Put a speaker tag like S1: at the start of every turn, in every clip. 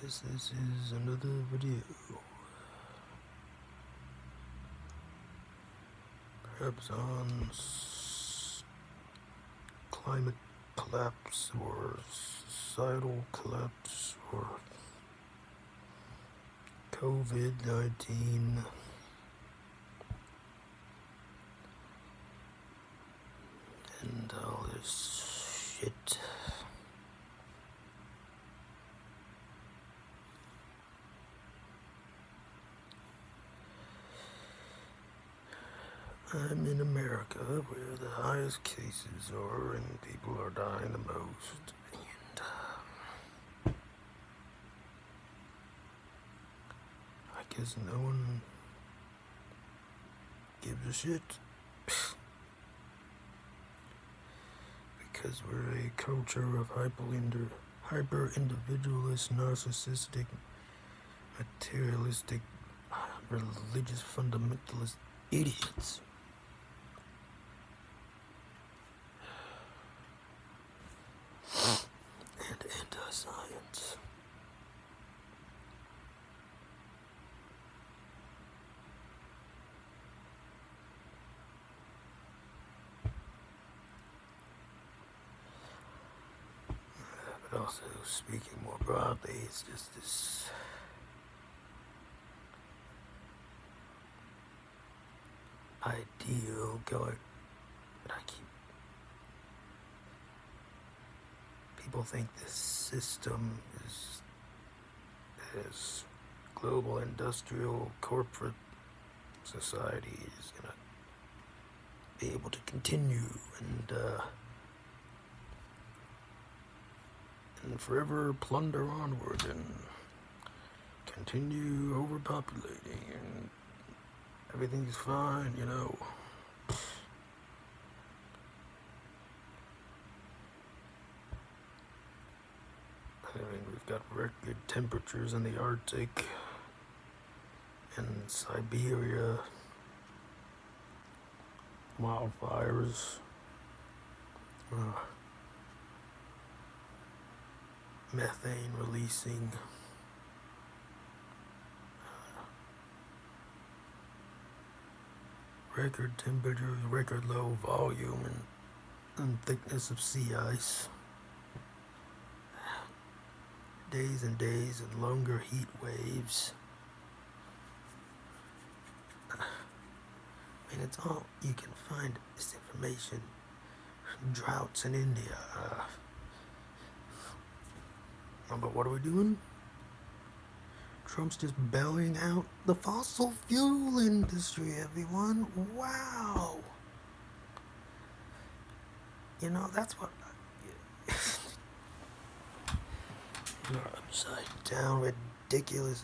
S1: guess this is another video. Perhaps on climate collapse or societal collapse or COVID-19 and all this shit. I'm in America, where the highest cases are and people are dying the most. And I guess no one gives a shit. Because we're a culture of hyper-individualist, narcissistic, materialistic, religious fundamentalist idiots. And anti-science. But also, speaking more broadly, it's just this ideal going, but people think this system is global industrial corporate society is gonna be able to continue and forever plunder onward and continue overpopulating and everything's fine, you know. I mean, we've got record temperatures in the Arctic and Siberia, wildfires, methane releasing, record temperatures, record low volume and thickness of sea ice, days and days and longer heat waves. I mean, it's all you can find this information. Droughts in India. But what are we doing? Trump's just bailing out the fossil fuel industry, everyone. Wow. You know, that's what... You're upside down, ridiculous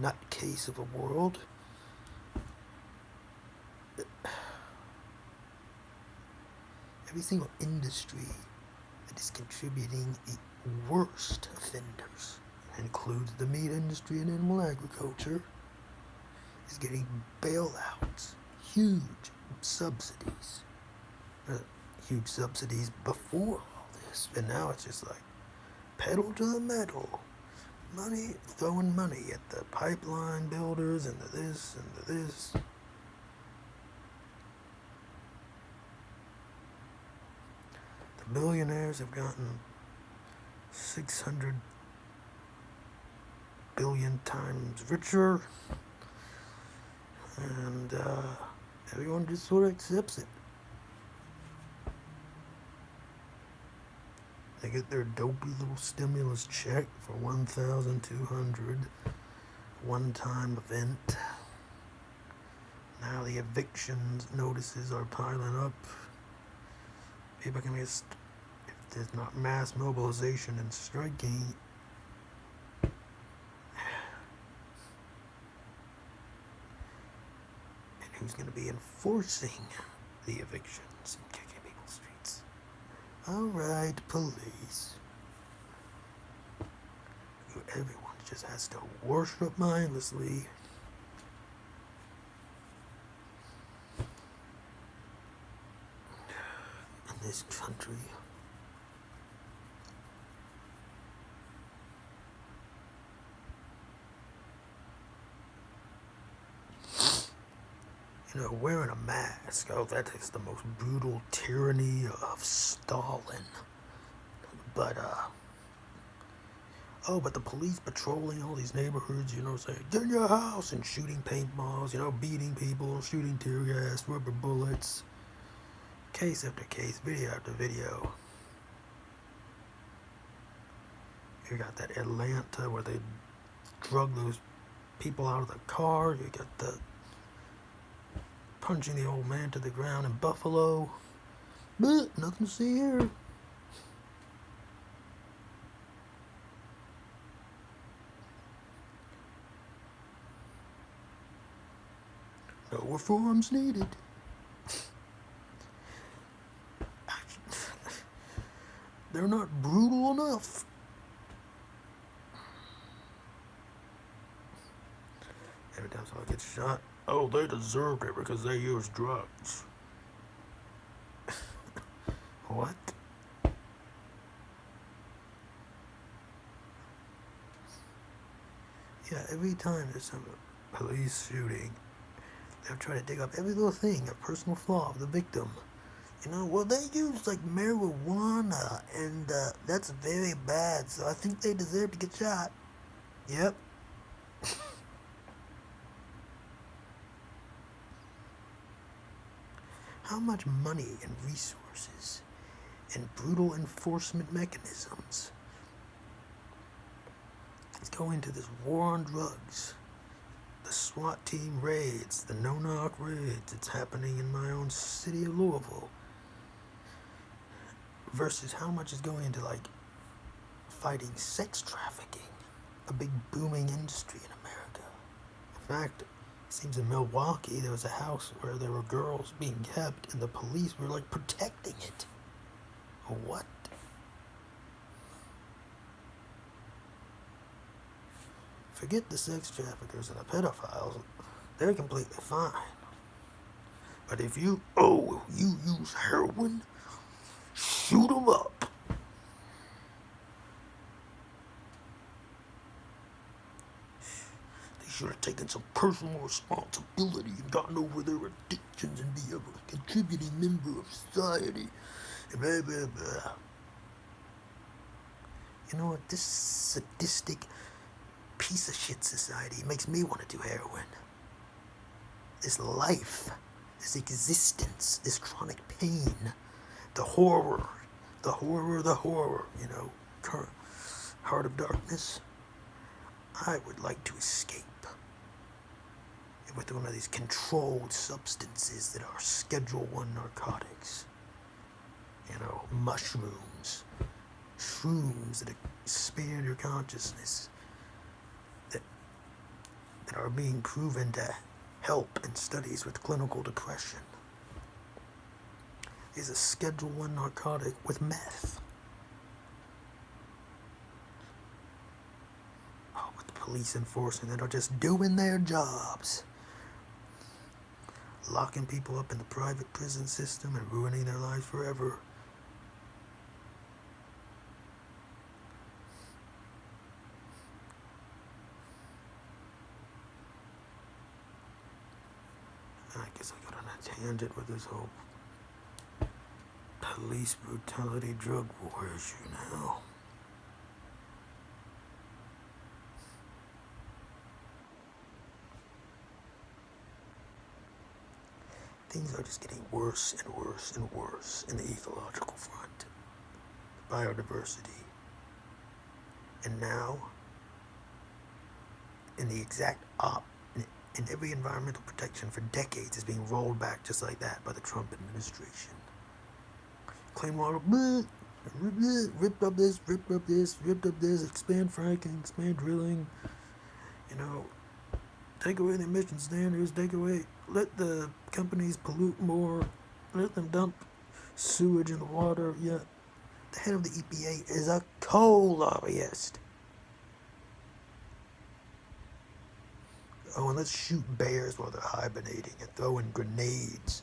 S1: nutcase of a world. Every single industry that is contributing the worst offenders, includes the meat industry and animal agriculture, is getting bailouts, huge subsidies. Huge subsidies before all this, but now it's just like pedal to the metal. Money, throwing money at the pipeline builders and to this and to this. The billionaires have gotten 600 billion times richer, and everyone just sort of accepts it. They get their dopey little stimulus check for $1,200, one-time event. Now the evictions notices are piling up. People can get, if there's not mass mobilization and striking, and who's going to be enforcing the evictions and kicking people's streets? Alright, police. Everyone just has to worship mindlessly. In this country. wearing a mask. Oh, that is the most brutal tyranny of Stalin. But, but the police patrolling all these neighborhoods, saying, get in your house, and shooting paintballs, beating people, shooting tear gas, rubber bullets, case after case, video after video. You got that Atlanta where they drug those people out of the car. You got the punching the old man to the ground in Buffalo. But nothing to see here. No reforms needed. They're not brutal enough. Every time someone gets shot, oh, they deserved it because they used drugs. What? Yeah, every time there's some police shooting, they'll try to dig up every little thing, a personal flaw of the victim. Well, they use like marijuana, and that's very bad, so I think they deserve to get shot. Yep. How much money and resources and brutal enforcement mechanisms is going into this war on drugs? The SWAT team raids, the no-knock raids, it's happening in my own city of Louisville. Versus how much is going into, fighting sex trafficking, a big booming industry in America. In fact, it seems in Milwaukee there was a house where there were girls being kept and the police were, protecting it. What? Forget the sex traffickers and the pedophiles. They're completely fine. But if you use heroin, shoot them up. They should have taken some personal responsibility and gotten over their addictions and be a contributing member of society. And blah, blah, blah. You know what? This sadistic piece of shit society makes me want to do heroin. This life, this existence, this chronic pain, the horror, heart of darkness. I would like to escape with one of these controlled substances that are Schedule 1 narcotics. Mushrooms, shrooms that expand your consciousness, that are being proven to help in studies with clinical depression. Is a Schedule 1 narcotic with meth. With the police enforcing that are just doing their jobs. Locking people up in the private prison system and ruining their lives forever. I guess I got on a tangent with this whole police brutality drug war issue now. Things are just getting worse and worse and worse in the ecological front. Biodiversity. And now, in the exact in every environmental protection for decades is being rolled back just like that by the Trump administration. Clean water, ripped up this, expand fracking, expand drilling, take away the emission standards, let the companies pollute more, let them dump sewage in the water. Yeah, the head of the EPA is a coal lobbyist. Oh, and let's shoot bears while they're hibernating and throw in grenades.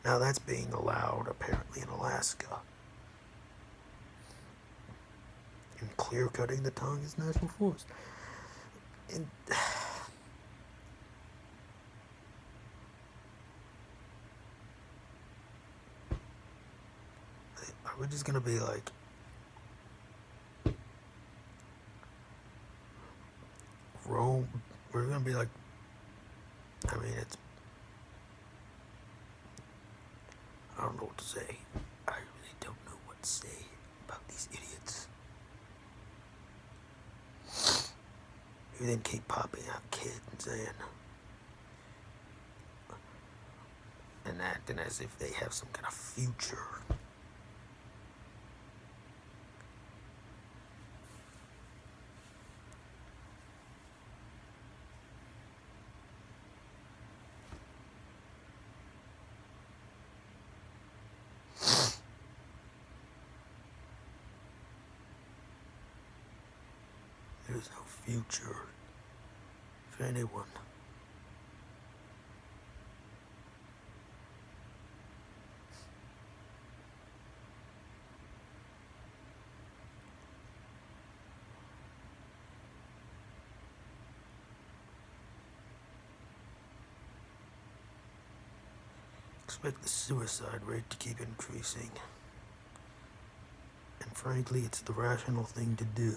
S1: Now that's being allowed, apparently, in Alaska. And clear-cutting the Tongass National Forest. And we're just gonna be like, Rome. We're gonna be like, I mean, I don't know what to say. I really don't know what to say about these idiots. Who then keep popping out kids and saying, and acting as if they have some kind of future. There's no future for anyone. Expect the suicide rate to keep increasing. And frankly, it's the rational thing to do.